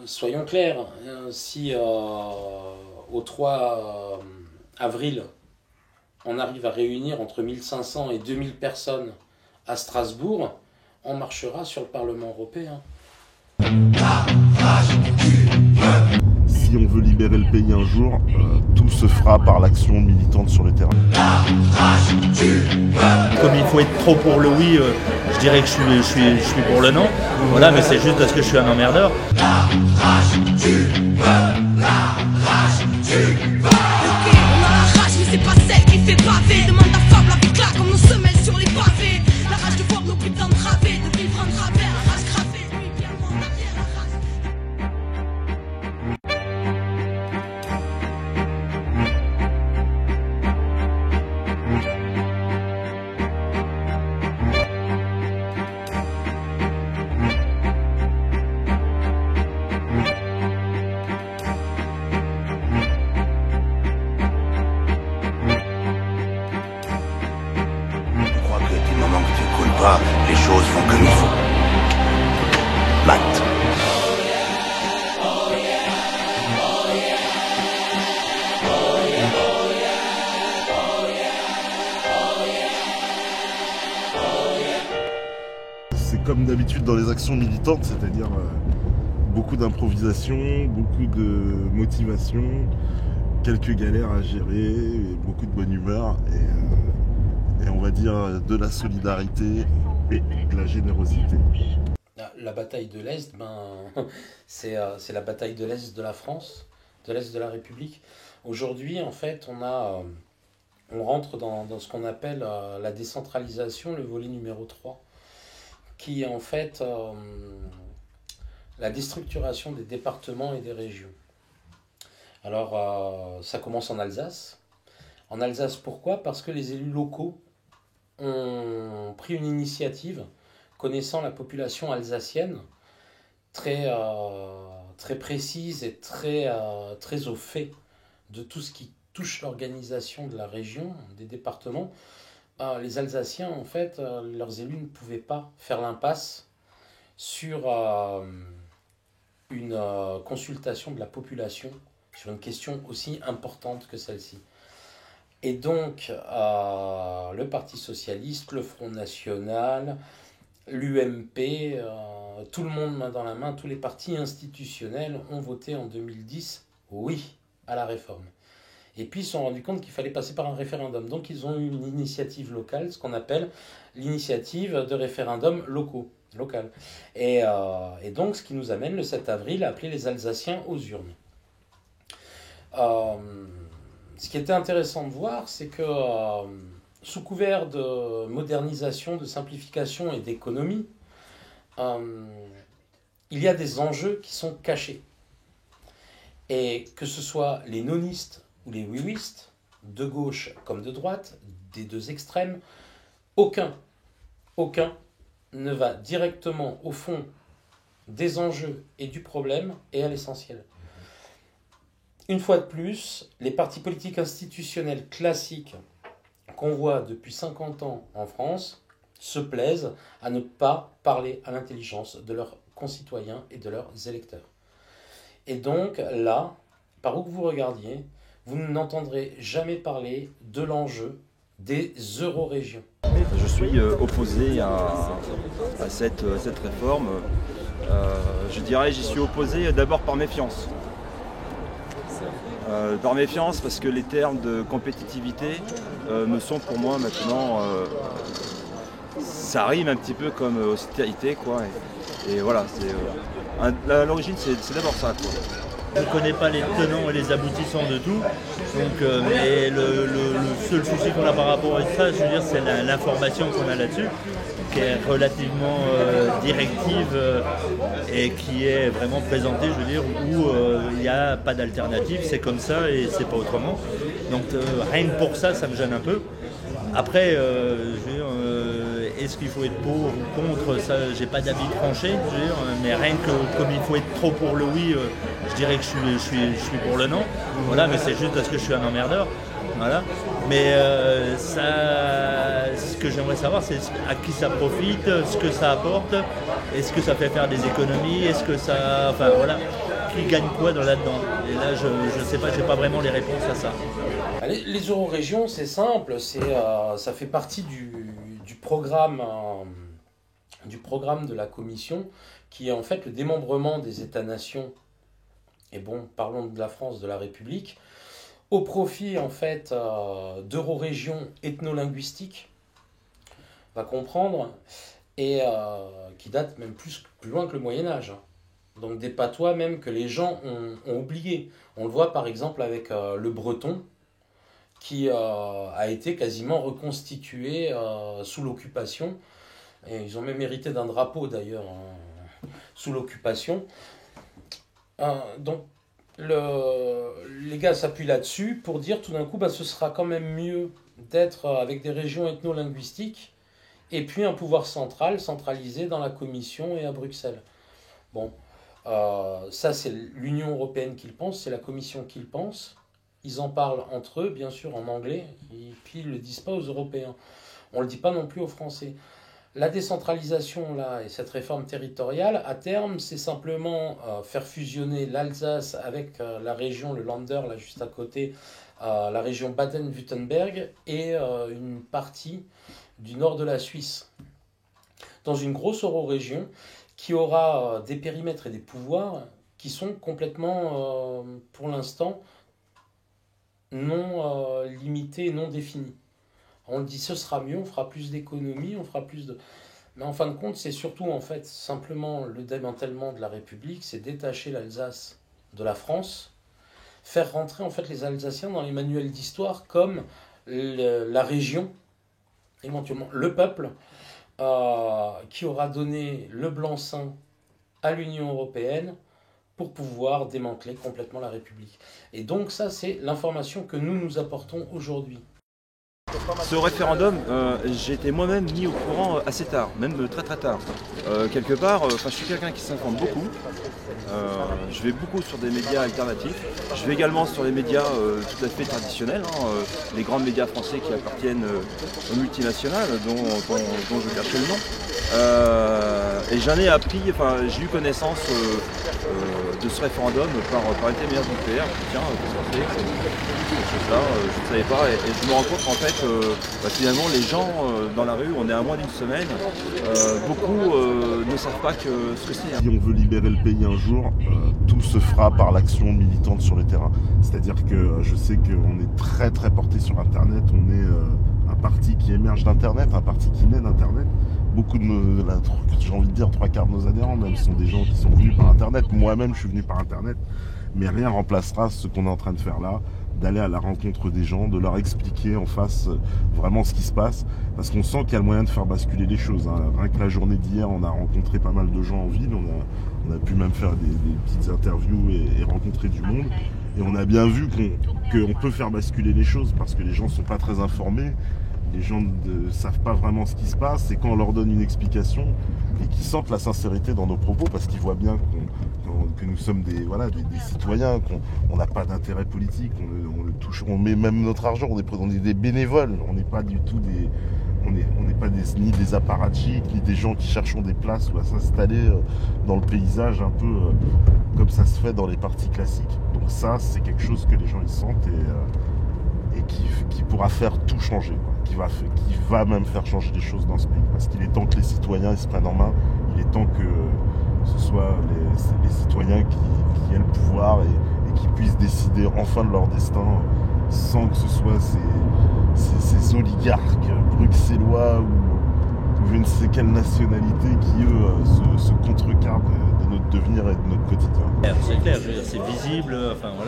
Soyons clairs, si au 3 avril, on arrive à réunir entre 1500 et 2000 personnes à Strasbourg, on marchera sur le Parlement européen. Si on veut libérer le pays un jour, tout se fera par l'action militante sur le terrain. Comme il faut être trop pour le oui, je dirais que je suis pour le non. Voilà, mais c'est juste parce que je suis un emmerdeur. C'est pas celle qui fait baver. Demande à Fable avec là comme nos semelles sur les pavés. La rage de voir nos putains de travées, de vivre en travers, la rage gravée, lui bien loin derrière la rage. Les choses vont comme il faut. Matt. C'est comme d'habitude dans les actions militantes, c'est-à-dire beaucoup d'improvisation, beaucoup de motivation, quelques galères à gérer, et beaucoup de bonne humeur et on va dire de la solidarité et de la générosité. La bataille de l'Est, c'est la bataille de l'Est de la France, de l'Est de la République. Aujourd'hui, en fait, on rentre dans ce qu'on appelle la décentralisation, le volet numéro 3, qui est en fait la déstructuration des départements et des régions. Alors, ça commence en Alsace. En Alsace, pourquoi ? Parce que les élus locaux ont pris une initiative, connaissant la population alsacienne, très précise et très au fait de tout ce qui touche l'organisation de la région, des départements. Les Alsaciens, en fait, leurs élus ne pouvaient pas faire l'impasse sur une consultation de la population sur une question aussi importante que celle-ci. Et donc, le Parti Socialiste, le Front National, l'UMP, tout le monde main dans la main, tous les partis institutionnels ont voté en 2010 oui à la réforme. Et puis ils se sont rendus compte qu'il fallait passer par un référendum. Donc ils ont eu une initiative locale, ce qu'on appelle l'initiative de référendums local. Et donc ce qui nous amène le 7 avril à appeler les Alsaciens aux urnes. Ce qui était intéressant de voir, c'est que sous couvert de modernisation, de simplification et d'économie, il y a des enjeux qui sont cachés. Et que ce soit les nonistes ou les oui-wistes, de gauche comme de droite, des deux extrêmes, aucun ne va directement au fond des enjeux et du problème et à l'essentiel. Une fois de plus, les partis politiques institutionnels classiques qu'on voit depuis 50 ans en France se plaisent à ne pas parler à l'intelligence de leurs concitoyens et de leurs électeurs. Et donc là, par où que vous regardiez, vous n'entendrez jamais parler de l'enjeu des eurorégions. Je suis opposé à cette réforme. Je dirais j'y suis opposé d'abord par méfiance. Par méfiance parce que les termes de compétitivité me sont pour moi maintenant... ça rime un petit peu comme austérité, quoi. Et voilà, à l'origine c'est d'abord ça, quoi. Je ne connais pas les tenants et les aboutissants de tout, donc, mais le seul souci qu'on a par rapport à ça, je veux dire, c'est l'information qu'on a là-dessus, qui est relativement directive et qui est vraiment présentée, je veux dire, où il n'y a pas d'alternative, c'est comme ça et c'est pas autrement. Donc rien que pour ça, ça me gêne un peu. Après, je veux dire, est-ce qu'il faut être pour ou contre, ça, j'ai pas d'avis tranché, je veux dire, mais rien que comme il faut être trop pour le oui, je dirais que je suis pour le non. Voilà, mais c'est juste parce que je suis un emmerdeur. Voilà. Mais ce que j'aimerais savoir, c'est à qui ça profite, ce que ça apporte, est-ce que ça fait faire des économies, est-ce que ça... Enfin voilà, qui gagne quoi là-dedans? Et là, je ne sais pas, j'ai pas vraiment les réponses à ça. Les eurorégions, c'est simple, ça fait partie du programme de la Commission, qui est en fait le démembrement des États-nations, et bon, parlons de la France, de la République, au profit en fait d'eurorégions ethno-linguistiques, va comprendre, et qui datent même plus loin que le Moyen-Âge. Donc des patois même que les gens ont oubliés. On le voit par exemple avec le breton, qui a été quasiment reconstitué sous l'occupation. Et ils ont même hérité d'un drapeau d'ailleurs sous l'occupation. Donc les gars s'appuient là-dessus pour dire tout d'un coup ce sera quand même mieux d'être avec des régions ethno-linguistiques et puis un pouvoir centralisé dans la Commission et à Bruxelles. Bon, ça c'est l'Union européenne qui le pense, c'est la Commission qui le pense. Ils en parlent entre eux, bien sûr en anglais, et puis ils ne le disent pas aux Européens. On ne le dit pas non plus aux Français. La décentralisation là, et cette réforme territoriale, à terme, c'est simplement faire fusionner l'Alsace avec la région, le Länder, là juste à côté, la région Baden-Württemberg et une partie du nord de la Suisse, dans une grosse eurorégion qui aura des périmètres et des pouvoirs qui sont complètement, pour l'instant, non limités, non définis. On dit ce sera mieux, on fera plus d'économies, on fera plus de... Mais en fin de compte, c'est surtout en fait simplement le démantèlement de la République, c'est détacher l'Alsace de la France, faire rentrer en fait les Alsaciens dans les manuels d'histoire comme la région, éventuellement le peuple, qui aura donné le blanc-seing à l'Union européenne pour pouvoir démanteler complètement la République. Et donc ça, c'est l'information que nous apportons aujourd'hui. Ce référendum, j'ai été moi-même mis au courant assez tard, même très très tard. Quelque part, je suis quelqu'un qui s'informe beaucoup. Je vais beaucoup sur des médias alternatifs. Je vais également sur les médias tout à fait traditionnels, les grands médias français qui appartiennent aux multinationales, dont je cachais le nom. Et j'en ai appris, j'ai eu connaissance de ce référendum par intermédiaire du PR. Tiens, qu'est-ce que c'est ça, je ne savais pas. Et je me rends compte qu'en fait, finalement, les gens dans la rue, on est à moins d'une semaine, beaucoup ne savent pas ce que c'est. Si on veut libérer le pays un jour, tout se fera par l'action militante sur le terrain. C'est-à-dire que je sais qu'on est très très porté sur Internet, on est un parti qui émerge d'Internet, un parti qui naît d'Internet. Beaucoup de j'ai envie de dire 3/4 de nos adhérents même sont des gens qui sont venus par Internet. Moi-même je suis venu par Internet, mais rien remplacera ce qu'on est en train de faire là, d'aller à la rencontre des gens, de leur expliquer en face vraiment ce qui se passe, parce qu'on sent qu'il y a le moyen de faire basculer les choses. Rien que la journée d'hier, on a rencontré pas mal de gens en ville, on a pu même faire des petites interviews et rencontrer du monde, et on a bien vu qu'on peut faire basculer les choses, parce que les gens ne sont pas très informés, les gens ne savent pas vraiment ce qui se passe, et quand on leur donne une explication, et qu'ils sentent la sincérité dans nos propos, parce qu'ils voient bien que nous sommes des citoyens, qu'on n'a pas d'intérêt politique, on met même notre argent, on est des bénévoles, on n'est pas du tout ni des apparatchiks, ni des gens qui cherchent des places ou à s'installer dans le paysage un peu comme ça se fait dans les partis classiques. Donc ça, c'est quelque chose que les gens ils sentent et qui pourra faire tout changer, qui va même faire changer les choses dans ce pays. Parce qu'il est temps que les citoyens ils se prennent en main, il est temps que ce soit les citoyens qui aient le pouvoir et qui puissent décider enfin de leur destin sans que ce soit ces oligarques bruxellois ou je ne sais quelle nationalité qui eux se contrecarrent de notre devenir et de notre quotidien. C'est clair, je veux dire, c'est visible, on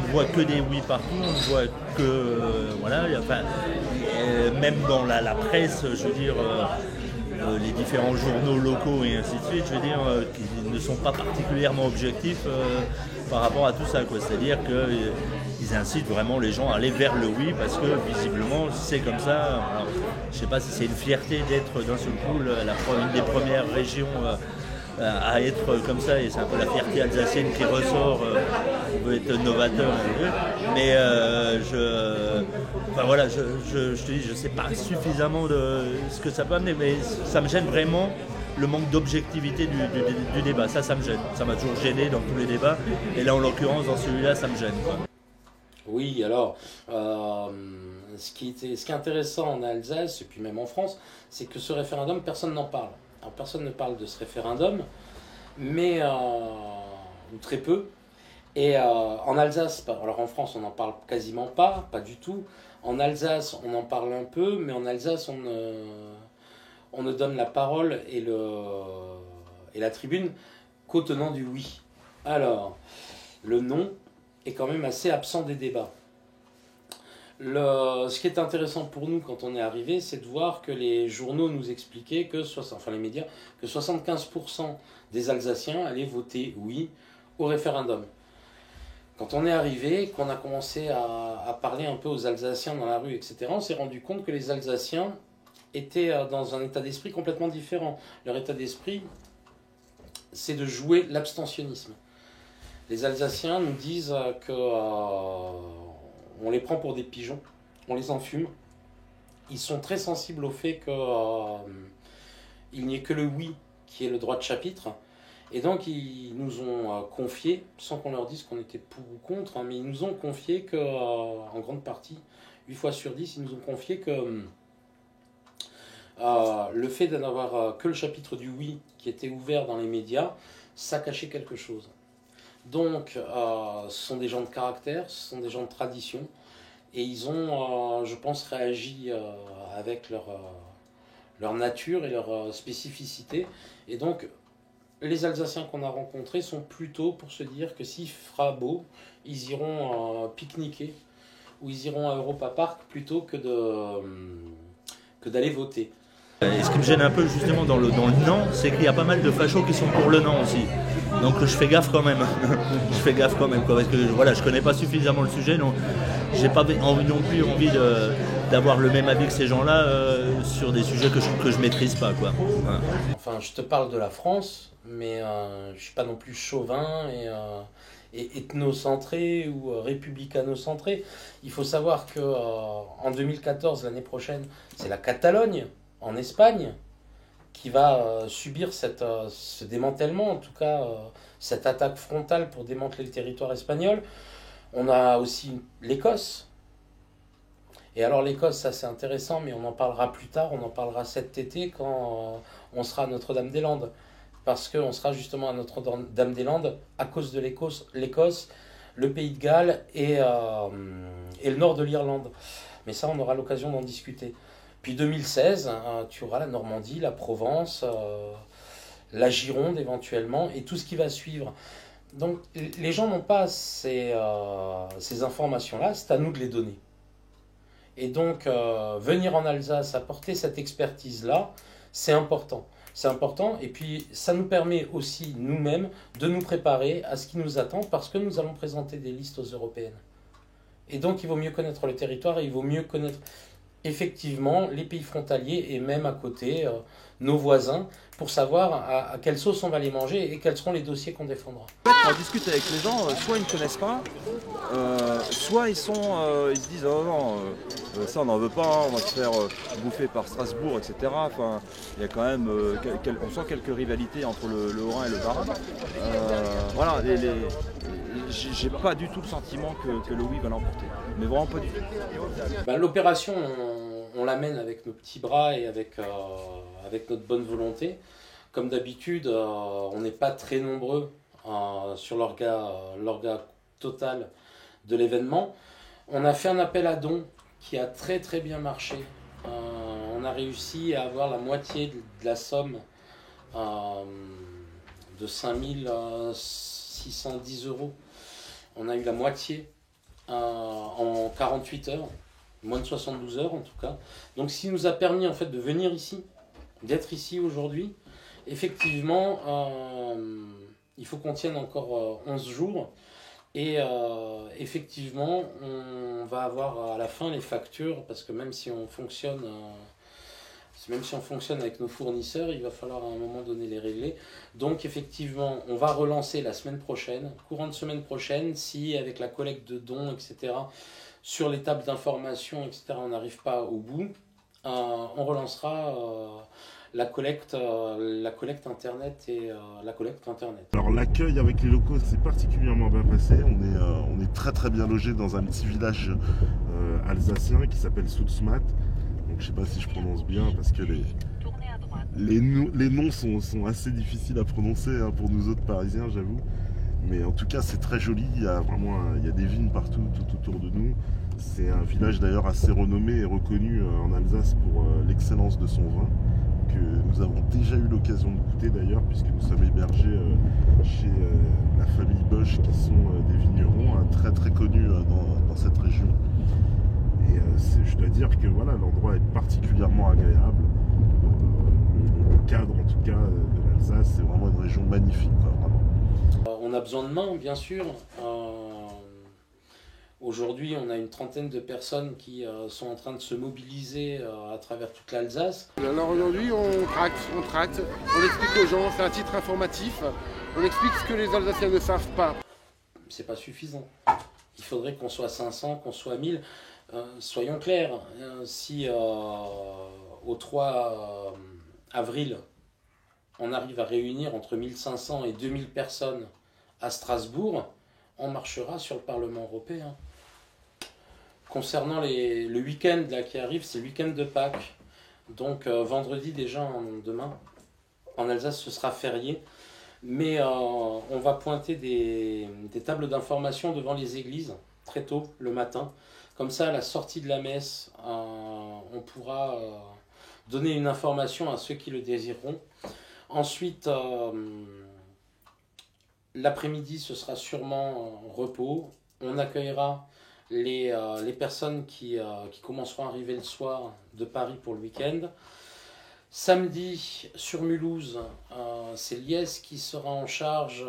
ne voit que des oui partout, on ne voit que même dans la presse, je veux dire, les différents journaux locaux et ainsi de suite, je veux dire, qui ne sont pas particulièrement objectifs par rapport à tout ça, quoi. C'est-à-dire qu'ils incitent vraiment les gens à aller vers le oui, parce que visiblement, c'est comme ça. Alors, je ne sais pas si c'est une fierté d'être d'un seul coup une des premières régions à être comme ça, et c'est un peu la fierté alsacienne qui ressort. On veut être novateur, mais enfin, voilà, je te dis, je ne sais pas suffisamment de ce que ça peut amener, mais ça me gêne vraiment le manque d'objectivité du débat. Ça me gêne. Ça m'a toujours gêné dans tous les débats, et là en l'occurrence dans celui-là ça me gêne, quoi. Oui, alors, ce qui est intéressant en Alsace, et puis même en France, c'est que ce référendum, personne n'en parle. Alors, personne ne parle de ce référendum, mais, ou très peu. Et en Alsace, alors en France, on n'en parle quasiment pas du tout. En Alsace, on en parle un peu, mais en Alsace, on ne donne la parole et la tribune qu'aux tenants du oui. Alors, le non est quand même assez absent des débats. Ce qui est intéressant pour nous quand on est arrivé, c'est de voir que les journaux nous expliquaient les médias, que 75% des Alsaciens allaient voter oui au référendum. Quand on est arrivé, qu'on a commencé à parler un peu aux Alsaciens dans la rue, etc., on s'est rendu compte que les Alsaciens étaient dans un état d'esprit complètement différent. Leur état d'esprit, c'est de jouer l'abstentionnisme. Les Alsaciens nous disent qu'on les prend pour des pigeons, on les enfume. Ils sont très sensibles au fait qu'il n'y ait que le oui qui est le droit de chapitre. Et donc ils nous ont confié, sans qu'on leur dise qu'on était pour ou contre, mais ils nous ont confié qu'en grande partie, 8 fois sur 10, ils nous ont confié que le fait d'avoir que le chapitre du oui qui était ouvert dans les médias, ça cachait quelque chose. Donc, ce sont des gens de caractère, ce sont des gens de tradition, et ils ont, je pense, réagi avec leur nature et leur spécificité. Et donc, les Alsaciens qu'on a rencontrés sont plutôt pour se dire que s'il fera beau, ils iront pique-niquer, ou ils iront à Europa Park plutôt que d'aller voter. Et ce qui me gêne un peu justement dans le non, c'est qu'il y a pas mal de fachos qui sont pour le non aussi. Donc je fais gaffe quand même. Je fais gaffe quand même, quoi, parce que voilà, je connais pas suffisamment le sujet, donc j'ai pas non plus envie d'avoir le même avis que ces gens-là sur des sujets que je maîtrise pas, quoi. Voilà. Enfin, je te parle de la France, mais je suis pas non plus chauvin et ethnocentré ou républicano-centré. Il faut savoir que en 2014, l'année prochaine, c'est la Catalogne en Espagne qui va subir ce démantèlement, en tout cas cette attaque frontale pour démanteler le territoire espagnol. On a aussi l'Écosse. Et alors l'Écosse, ça c'est intéressant, mais on en parlera plus tard, on en parlera cet été quand on sera à Notre-Dame-des-Landes. Parce qu'on sera justement à Notre-Dame-des-Landes à cause de l'Écosse, le Pays de Galles et le nord de l'Irlande. Mais ça, on aura l'occasion d'en discuter. Puis 2016, tu auras la Normandie, la Provence, la Gironde éventuellement, et tout ce qui va suivre. Donc les gens n'ont pas ces informations-là, c'est à nous de les donner. Et donc venir en Alsace, apporter cette expertise-là, c'est important. C'est important, et puis ça nous permet aussi nous-mêmes de nous préparer à ce qui nous attend, parce que nous allons présenter des listes aux européennes. Et donc il vaut mieux connaître le territoire, et il vaut mieux connaître effectivement les pays frontaliers et même à côté nos voisins pour savoir à quelle sauce on va les manger et quels seront les dossiers qu'on défendra. On discute avec les gens, soit ils ne connaissent pas, soit ils se disent oh non, ça on n'en veut pas, on va se faire bouffer par Strasbourg, etc. Enfin, il y a quand même, on sent quelques rivalités entre le Haut-Rhin et le Bas-Rhin. Voilà, j'ai pas du tout le sentiment que le oui va l'emporter, mais vraiment pas du tout. Ben, l'opération, on l'amène avec nos petits bras et avec notre bonne volonté. Comme d'habitude, on n'est pas très nombreux sur l'orga total de l'événement. On a fait un appel à dons qui a très très bien marché. On a réussi à avoir la moitié de la somme de 5 610 €. On a eu la moitié en 48 heures, moins de 72 heures en tout cas. Donc ce qui nous a permis en fait de venir ici, d'être ici aujourd'hui. Effectivement, il faut qu'on tienne encore 11 jours. Et effectivement, on va avoir à la fin les factures, parce que même si on fonctionne même si on fonctionne avec nos fournisseurs, il va falloir à un moment donné les régler. Donc effectivement, on va relancer la semaine prochaine, courant de semaine prochaine, si avec la collecte de dons, etc., sur les tables d'information, etc., on n'arrive pas au bout, on relancera la collecte internet et la collecte internet. Alors l'accueil avec les locaux s'est particulièrement bien passé. On est très très bien logé dans un petit village alsacien qui s'appelle Soulsmat. Donc je sais pas si je prononce bien parce que les noms sont assez difficiles à prononcer hein, pour nous autres Parisiens, j'avoue. Mais en tout cas c'est très joli, il y a des vignes partout tout autour de nous. C'est un village d'ailleurs assez renommé et reconnu en Alsace pour l'excellence de son vin, que nous avons déjà eu l'occasion de goûter d'ailleurs, puisque nous sommes hébergés chez la famille Bosch, qui sont des vignerons très très connus dans cette région. Et je dois dire que voilà, l'endroit est particulièrement agréable. Le cadre en tout cas de l'Alsace, c'est vraiment une région magnifique, quoi, vraiment. On a besoin de mains, bien sûr. Aujourd'hui, on a une trentaine de personnes qui sont en train de se mobiliser à travers toute l'Alsace. Alors aujourd'hui, on tracte, on explique aux gens, c'est un titre informatif, on explique ce que les Alsaciens ne savent pas. C'est pas suffisant. Il faudrait qu'on soit 500, qu'on soit 1000. Soyons clairs, si au 3 avril, on arrive à réunir entre 1500 et 2000 personnes à Strasbourg, on marchera sur le Parlement européen. Concernant le week-end là, qui arrive, c'est le week-end de Pâques. Donc vendredi déjà, demain, en Alsace, ce sera férié. Mais on va pointer des tables d'information devant les églises, très tôt, le matin. Comme ça, à la sortie de la messe, on pourra donner une information à ceux qui le désireront. Ensuite, l'après-midi, ce sera sûrement repos. On accueillera les personnes qui commenceront à arriver le soir de Paris pour le week-end. Samedi, sur Mulhouse, c'est Liès qui sera en charge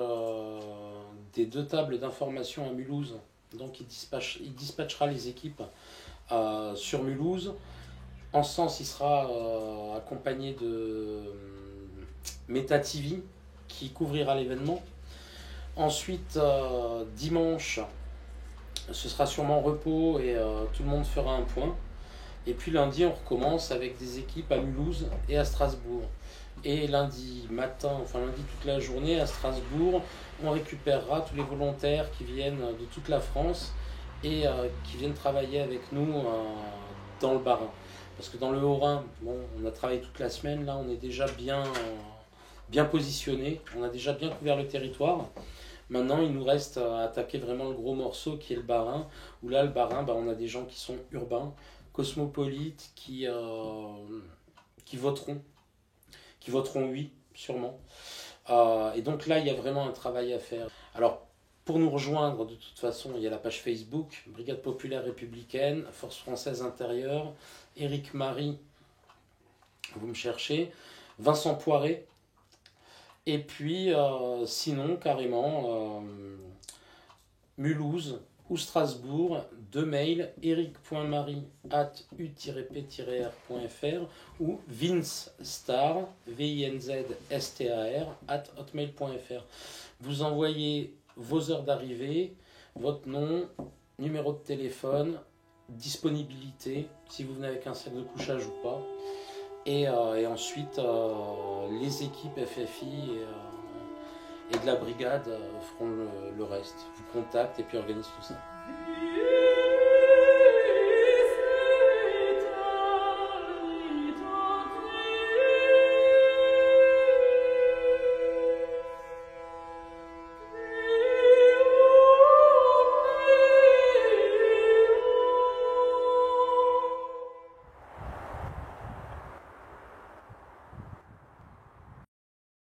des 2 tables d'information à Mulhouse. Donc il dispatchera les équipes sur Mulhouse. En sens, il sera accompagné de Meta TV qui couvrira l'événement. Ensuite, dimanche, ce sera sûrement repos et tout le monde fera un point. Et puis lundi, on recommence avec des équipes à Mulhouse et à Strasbourg. Et lundi matin, enfin lundi toute la journée à Strasbourg, on récupérera tous les volontaires qui viennent de toute la France et qui viennent travailler avec nous dans le Bas-Rhin. Parce que dans le Haut-Rhin, bon, on a travaillé toute la semaine, là on est déjà bien positionné, on a déjà bien couvert le territoire. Maintenant, il nous reste à attaquer vraiment le gros morceau qui est le Bas-Rhin, où là, le Bas-Rhin, on a des gens qui sont urbains, cosmopolites, qui voteront oui, sûrement. Et donc là, il y a vraiment un travail à faire. Alors, pour nous rejoindre, de toute façon, il y a la page Facebook, Brigade Populaire Républicaine, Force Française Intérieure, Éric Marie, vous me cherchez, Vincent Poiré, et puis sinon, carrément, Mulhouse ou Strasbourg, 2 mails, eric.marie@u-p-r.fr ou vinstar, vinzstar, @hotmail.fr. Vous envoyez vos heures d'arrivée, votre nom, numéro de téléphone, disponibilité, si vous venez avec un sac de couchage ou pas. Et ensuite, les équipes FFI et de la brigade feront le reste. Vous contactent et puis organisent tout ça.